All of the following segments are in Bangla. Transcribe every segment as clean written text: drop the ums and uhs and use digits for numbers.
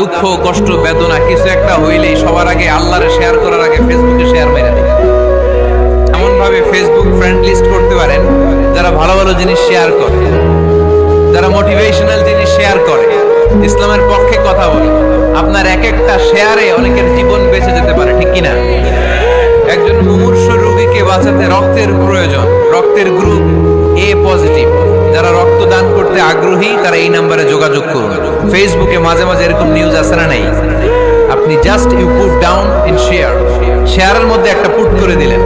দুঃখ কষ্ট বেদনা কিছু একটা হইলেই সবার আগে আল্লাহরে শেয়ার করার আগে ফেসবুকে শেয়ার মেরে দেয়। এমন ভাবে ফেসবুক ফ্রেন্ড লিস্ট করতে পারেন যারা ভালো ভালো জিনিস শেয়ার করে, যারা মোটিভেশনাল জিনিস শেয়ার করে, ইসলামের পক্ষে কথা বলে। আপনার এক একটা শেয়ারে অনেকের জীবন বেঁচে যেতে পারে, ঠিক কিনা? একজন মুমূর্ষ রোগীকে বাঁচাতে রক্তের প্রয়োজন, রক্তের গ্রুপ এ পজিটিভ। যারা রক্ত দান করতে আগ্রহী তারা এই নাম্বারে যোগাযোগ করুন। ফেসবুকে মাঝে মাঝে এরকম নিউজ আসে না নাই? আপনি just you put down in share, শেয়ারের মধ্যে একটা পুট করে দিলেন,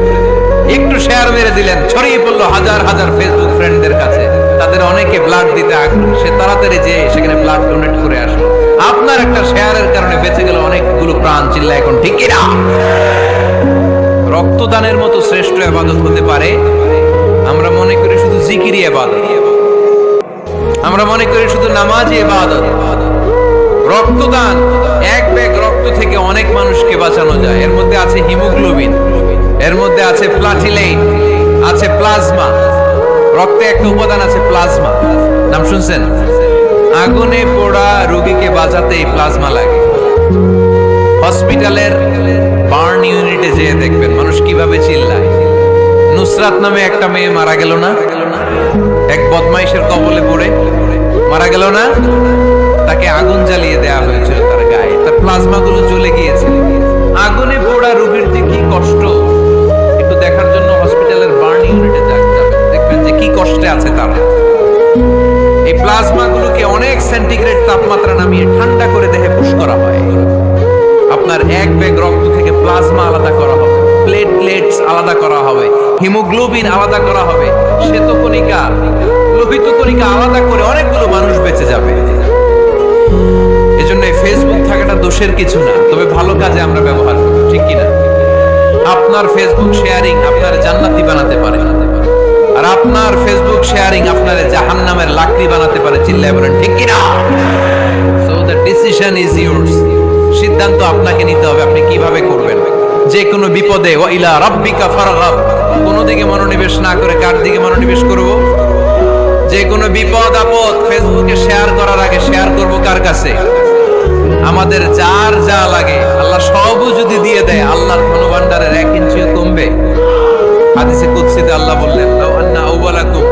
একটু শেয়ার মেরে দিলেন, ছড়িয়ে পড়লো হাজার হাজার ফেসবুক ফ্রেন্ডদের কাছে। তাদের অনেকে ব্লাড দিতে আগ্রহী, সে তাড়াতাড়ি যে সেখানে ব্লাড ডোনেট করে আসলো। আপনার একটা শেয়ারের কারণে বেঁচে গেল অনেকগুলো প্রাণ। চিল্লা এখন ঠিক কিনা? রক্তদানের মতো শ্রেষ্ঠ ইবাদত হতে পারে? আমরা মনে করি শুধু জিকিরই ইবাদত, আমরা মনে করি শুধু নামাজই ইবাদত। রক্তদান, এক ব্যাগ রক্ত থেকে অনেক মানুষকে বাঁচানো যায়। এর মধ্যে আছে হিমোগ্লোবিন, এর মধ্যে আছে প্লাটিলেট, আছে প্লাজমা। রক্তে একটা উপাদান আছে প্লাজমা, নাম শুনছেন? আগুনে পোড়া রোগীকে বাঁচাতে এই প্লাজমা লাগে। হসপিটালের বার্ন ইউনিটে যেয়ে দেখবেন মানুষ কিভাবে চিল্লায়। নুসরাত নামে একটা মেয়ে মারা গেল না? এক বদমাইশের কবলে পড়ে মারা গেল না? তাকে আগুন জ্বালিয়ে দেওয়া হয়েছিল তার গায়ে, তার প্লাজমা গুলো জ্বলে গিয়েছে। আগুনে পোড়া রোগীর যে কি কষ্ট, একটু দেখার জন্য হসপিটালের বার্ন ইউনিটে যাবেন, দেখবেন যে কি কষ্টে আছে তারা। এই প্লাজমা গুলোকে অনেক সেন্টিগ্রেড তাপমাত্রা নামিয়ে ঠান্ডা করে দেহে পুশ করা হয়। আপনার এক ব্যাগ রক্ত থেকে প্লাজমা আলাদা করা হবে, প্লেটলেটস আলাদা করা হবে, হিমোগ্লোবিন আলাদা করা হবে, শ্বেতকণিকা, লোহিত কণিকা আলাদা করে অনেকগুলো মানুষ বেঁচে যাবে। এজন্য ফেসবুক থাকাটা দোষের কিছু না, তবে ভালো কাজে আমরা ব্যবহার করি, ঠিক কিনা? আপনার ফেসবুক শেয়ারিং আপনার জান্নাতি বানাতে পারে, আর আপনার ফেসবুক শেয়ারিং আপনার জাহান্নামের লাকড়ি বানাতে পারে। চিল্লায় বলেন ঠিক কিনা? So the decision is yours. সিদ্ধান্ত আপনাকে নিতে হবে, আপনি কিভাবে করবেন। যে কোনো বিপদে ওয়া ইলা রাব্বিকা ফারগাব, কোন দিকে মনোনিবেশ না করে কার দিকে মনোনিবেশ করব? যে কোনো বিপদ আপদ ফেসবুকে শেয়ার করার আগে শেয়ার করব কার কাছে? আমাদের যার যা লাগে আল্লাহ সবও যদি দিয়ে দেয়, আল্লাহর ধনভাণ্ডারের 1 ইঞ্চিও কমবে? হাদিসে কুদসিতে আল্লাহ বললেন, লাউ আন্না আউওয়ালাকুম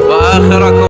ওয়া আখিরাকুম